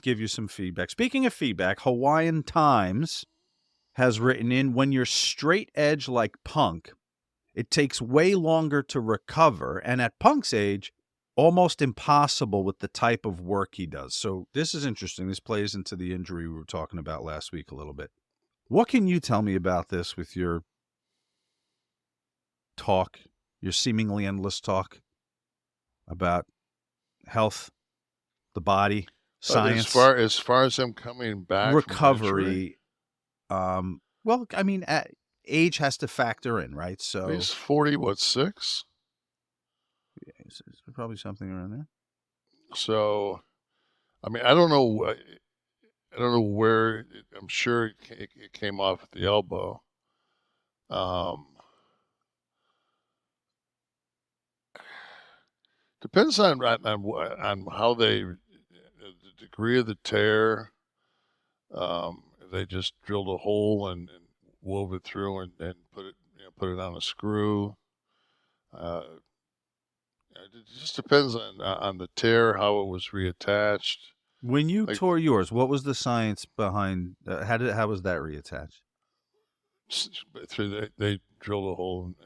give you some feedback. Speaking of feedback, Hawaiian Times has written in, when you're straight edge like Punk, it takes way longer to recover, and at Punk's age, almost impossible with the type of work he does. So this is interesting. This plays into the injury we were talking about last week a little bit. What can you tell me about this with your talk, your seemingly endless talk about health, the body, science, as far as him coming back recovery? Well, I mean, age has to factor in, right? So he's 40, what, 6? Yeah, it's probably something around there. So, I mean, I don't know. I don't know where. I'm sure it came off at the elbow. Depends on how the degree of the tear. They just drilled a hole and wove it through and put it on a screw. It just depends on the tear, how it was reattached. When you Like tore yours, what was the science behind? How was that reattached? they drilled a hole and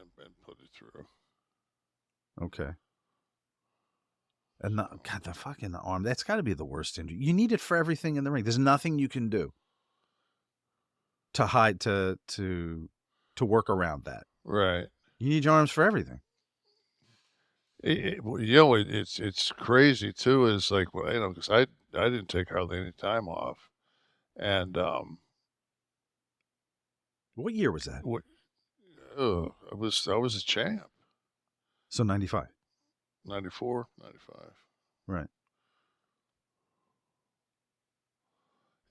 put it through. Okay. And God, the fucking arm. That's got to be the worst injury. You need it for everything in the ring. There's nothing you can do to hide to work around that. Right. You need your arms for everything. It's crazy too. Is like, well, because I didn't take hardly any time off, and What year was that? I was a champ. So 95. 94, 95. Right.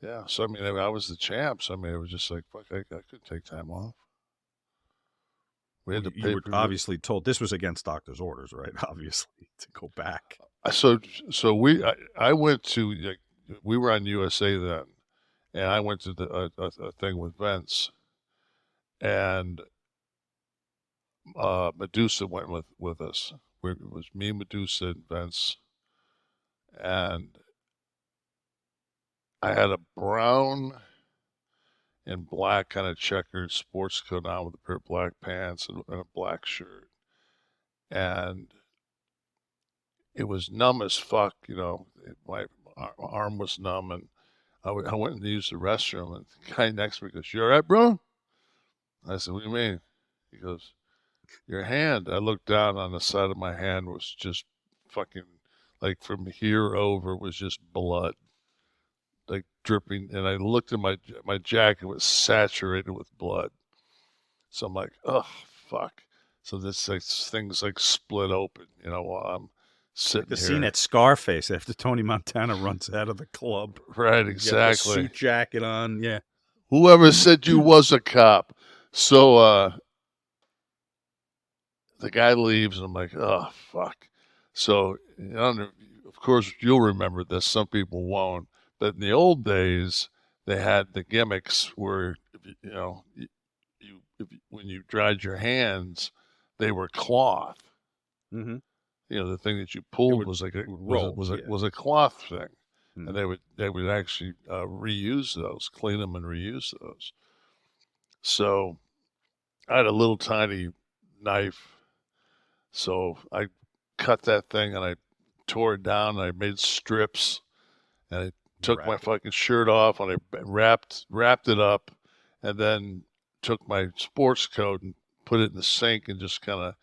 Yeah. So I mean, I was the champ. So I mean, it was just like, fuck, I could take time off. We had to pay. You were obviously told this was against doctor's orders, right? Obviously, to go back. So I went to, like, we were on USA then, and I went to a thing with Vince, and Medusa went with us. It was me, Medusa, and Vince, and I had a brown and black kind of checkered sports coat on with a pair of black pants and a black shirt, and it was numb as fuck. My arm was numb, and I went and used the restroom, and the guy next to me goes, "You all right, bro?" I said, "What do you mean?" He goes, "Your hand." I looked down, on the side of my hand was just fucking, like, from here over was just blood, like, dripping. And I looked at my jacket, was saturated with blood. So I'm like, oh, fuck. So this, like, thing's like split open, while I'm sitting the here. Scene at Scarface after Tony Montana runs out of the club. Right, exactly. Suit jacket on, yeah. Whoever said you was a cop. So the guy leaves, and I'm like, oh, fuck. So, of course, you'll remember this. Some people won't. But in the old days, they had the gimmicks where, when you dried your hands, they were cloth. Mm-hmm. The thing that you pulled was like was a cloth thing, and they would actually reuse those, clean them and reuse those. So I had a little tiny knife. So I cut that thing and I tore it down and I made strips, and I took my fucking shirt off and I wrapped it up, and then took my sports coat and put it in the sink and just kind of,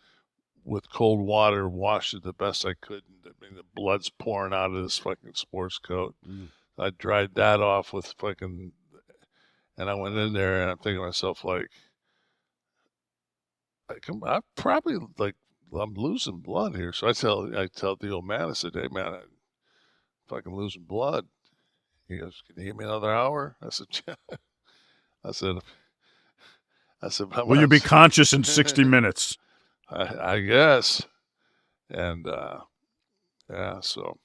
with cold water, washed it the best I could. And I mean, the blood's pouring out of this fucking sports coat. I dried that off with fucking, and I went in there and I'm thinking to myself, like, I'm probably, like, I'm losing blood here. So I tell the old man, I said, "Hey man, I'm fucking losing blood." He goes, "Can you give me another hour?" I said, "Yeah." I said, "Will you be conscious in 60 minutes?" I guess. And yeah, so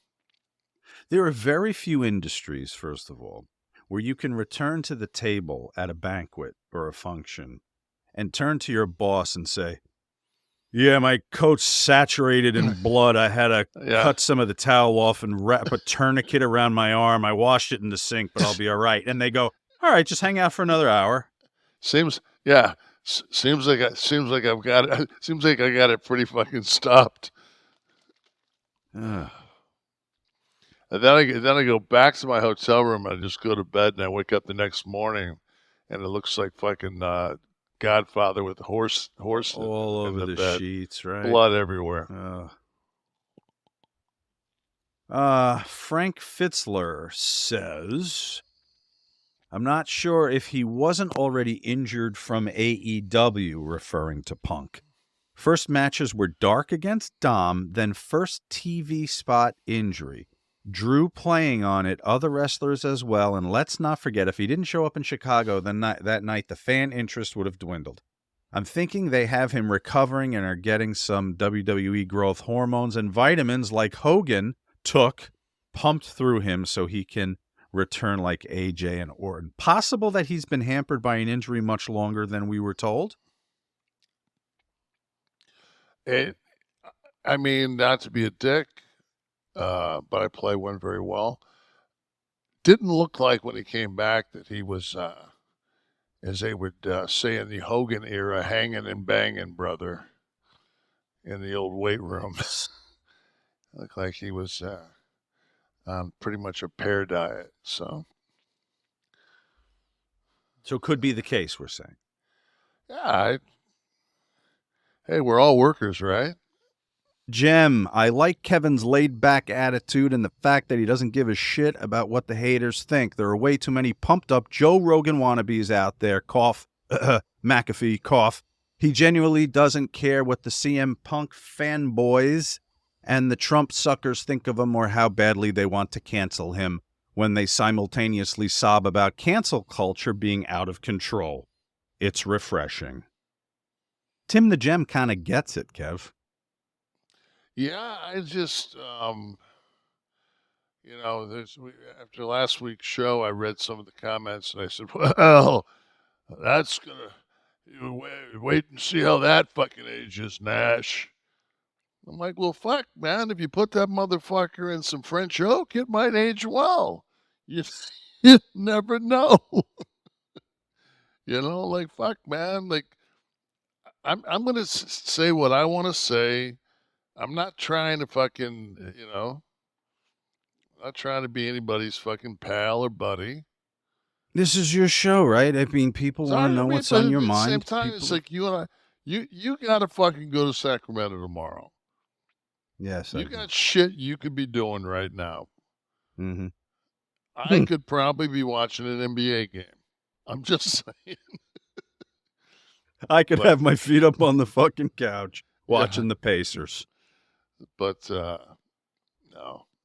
there are very few industries, first of all, where you can return to the table at a banquet or a function and turn to your boss and say, Yeah, my coat's saturated in blood. I had to Yeah. cut some of the towel off and wrap a tourniquet around my arm. I washed it in the sink, but I'll be all right. And they go, all right, just hang out for another hour. Seems like I've got it. Seems like I got it pretty fucking stopped. Ugh. And then I go back to my hotel room. And I just go to bed, and I wake up the next morning, and it looks like fucking Godfather with horse All in over the the bed, sheets, right? blood everywhere. Frank Fitzler says, I'm not sure if he wasn't already injured from AEW, referring to Punk. First matches were Dark against Dom, then first TV spot injury. Drew playing on it, other wrestlers as well, and let's not forget, if he didn't show up in Chicago that night, the fan interest would have dwindled. I'm thinking they have him recovering and are getting some WWE growth hormones and vitamins like Hogan took, pumped through him so he can return like AJ and Orton. Possible that he's been hampered by an injury much longer than we were told? I mean, not to be a dick, but I play one very well. Didn't look like when he came back that he was, as they would say in the Hogan era, hanging and banging, brother, in the old weight room. Looked like he was on pretty much a pear diet. So could be the case, we're saying. yeah, hey, we're all workers, right? Jem, I like Kevin's laid-back attitude and the fact that he doesn't give a shit about what the haters think. There are way too many pumped-up Joe Rogan wannabes out there. Cough. McAfee. Cough. He genuinely doesn't care what the CM Punk fanboys and the Trump suckers think of him or how badly they want to cancel him when they simultaneously sob about cancel culture being out of control. It's refreshing. Tim the Gem kind of gets it, Kev. Yeah, I just, after last week's show, I read some of the comments and I said, well, that's gonna wait and see how that fucking ages, Nash. I'm like, well, fuck, man, if you put that motherfucker in some French oak, it might age well. You, you never know. Like, fuck, man, like, I'm gonna say what I want to say. I'm not trying to fucking, not trying to be anybody's fucking pal or buddy. This is your show, right? I mean, people want to know what's on your but at the same mind. time, it's like you and I, you gotta fucking go to Sacramento tomorrow. Yes, you got shit you could be doing right now. Mm-hmm. I could probably be watching an NBA game. I'm just saying. I could have my feet up on the fucking couch watching the Pacers. But no,